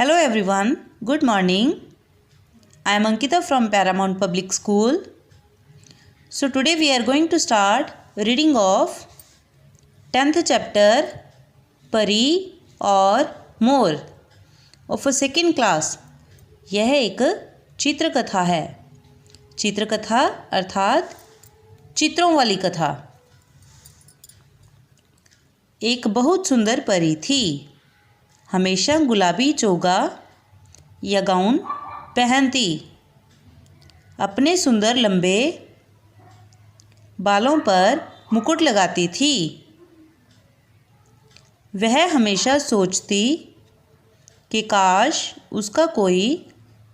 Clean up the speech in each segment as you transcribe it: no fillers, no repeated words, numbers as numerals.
Hello everyone, good morning. I am Ankita from Paramount Public School. So today we are going to start reading of 10th chapter परी और मोर of a second class. यह एक चित्रकथा है। चित्रकथा अर्थात चित्रों वाली कथा। एक बहुत सुंदर परी थी। हमेशा गुलाबी चोगा या गाउन पहनती। अपने सुंदर लंबे बालों पर मुकुट लगाती थी। वह हमेशा सोचती कि काश उसका कोई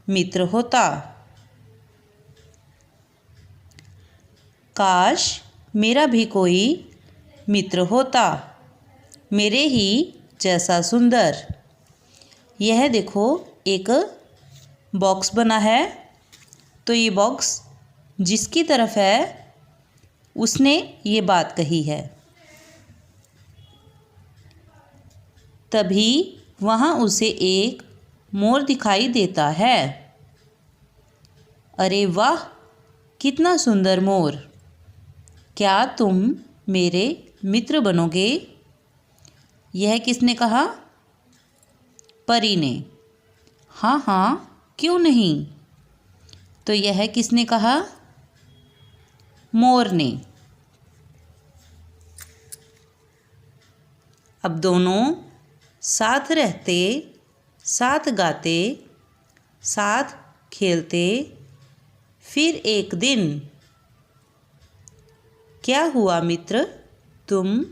मित्र होता। काश मेरा भी कोई मित्र होता, मेरे ही जैसा सुंदर। यह देखो एक बॉक्स बना है, तो ये बॉक्स जिसकी तरफ है उसने ये बात कही है। तभी वहाँ उसे एक मोर दिखाई देता है। अरे वाह, कितना सुंदर मोर! क्या तुम मेरे मित्र बनोगे? यह किसने कहा? परी ने। हाँ हाँ, क्यों नहीं? तो यह किसने कहा? मोर ने। अब दोनों साथ रहते, साथ गाते, साथ खेलते। फिर एक दिन, क्या हुआ मित्र, तुम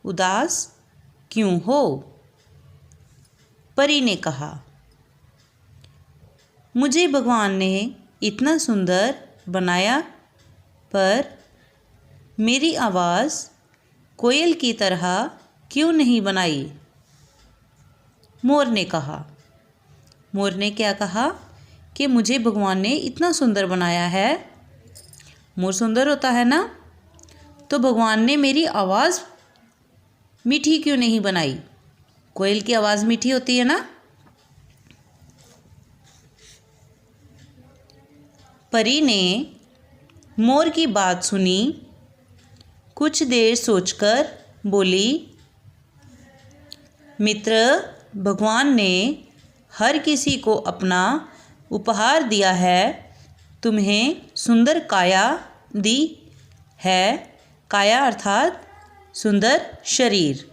उदास क्यों हो? परी ने कहा, मुझे भगवान ने इतना सुंदर बनाया, पर मेरी आवाज़ कोयल की तरह क्यों नहीं बनाई? मोर ने कहा। मोर ने क्या कहा कि मुझे भगवान ने इतना सुंदर बनाया है। मोर सुंदर होता है ना, तो भगवान ने मेरी आवाज़ मीठी क्यों नहीं बनाई? कोयल की आवाज़ मीठी होती है ना। परी ने मोर की बात सुनी। कुछ देर सोचकर बोली, मित्र, भगवान ने हर किसी को अपना उपहार दिया है। तुम्हें सुंदर काया दी है। काया अर्थात सुंदर शरीर,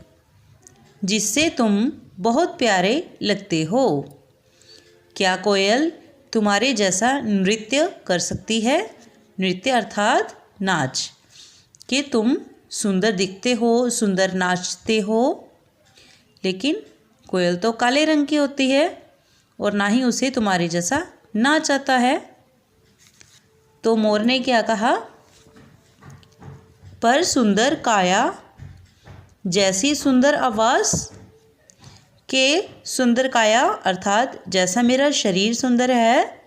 जिससे तुम बहुत प्यारे लगते हो। क्या कोयल तुम्हारे जैसा नृत्य कर सकती है? नृत्य अर्थात नाच। कि तुम सुंदर दिखते हो, सुंदर नाचते हो, लेकिन कोयल तो काले रंग की होती है और ना ही उसे तुम्हारे जैसा नाच आता है। तो मोर ने क्या कहा? पर सुंदर काया जैसी सुंदर आवाज़। के सुंदर काया अर्थात जैसा मेरा शरीर सुंदर है,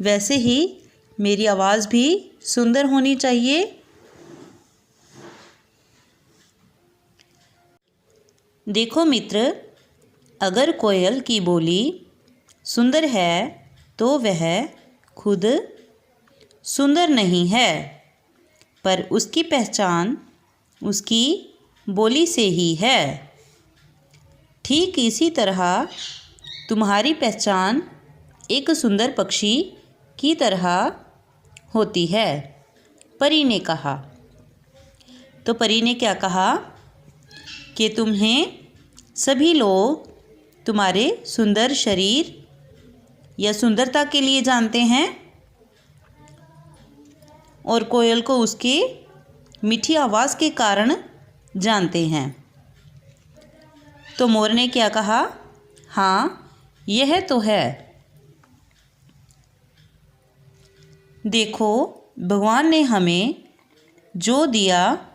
वैसे ही मेरी आवाज़ भी सुंदर होनी चाहिए। देखो मित्र, अगर कोयल की बोली सुंदर है तो वह खुद सुंदर नहीं है, पर उसकी पहचान उसकी बोली से ही है। ठीक इसी तरह तुम्हारी पहचान एक सुंदर पक्षी की तरह होती है, परी ने कहा। तो परी ने क्या कहा कि तुम्हें सभी लोग तुम्हारे सुंदर शरीर या सुंदरता के लिए जानते हैं, और कोयल को उसके मीठी आवाज़ के कारण जानते हैं। तो मोर ने क्या कहा? हाँ, यह तो है। देखो, भगवान ने हमें जो दिया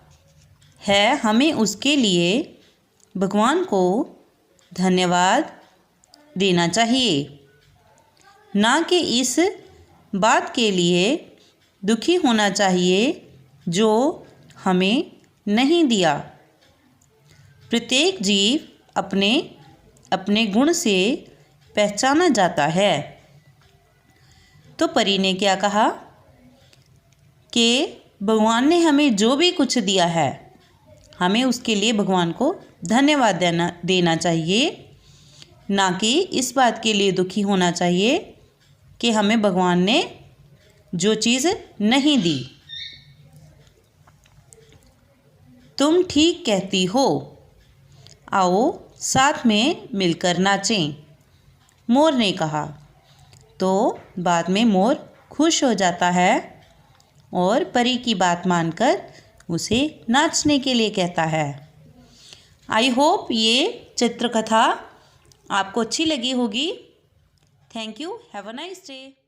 है, हमें उसके लिए भगवान को धन्यवाद देना चाहिए, ना कि इस बात के लिए दुखी होना चाहिए जो हमें नहीं दिया। प्रत्येक जीव अपने अपने गुण से पहचाना जाता है। तो परी ने क्या कहा कि भगवान ने हमें जो भी कुछ दिया है, हमें उसके लिए भगवान को धन्यवाद देना चाहिए, ना कि इस बात के लिए दुखी होना चाहिए कि हमें भगवान ने जो चीज़ नहीं दी। तुम ठीक कहती हो, आओ साथ में मिलकर नाचें, मोर ने कहा। तो बाद में मोर खुश हो जाता है और परी की बात मानकर उसे नाचने के लिए कहता है। आई होप ये चित्रकथा आपको अच्छी लगी होगी। Thank you. Have a nice day.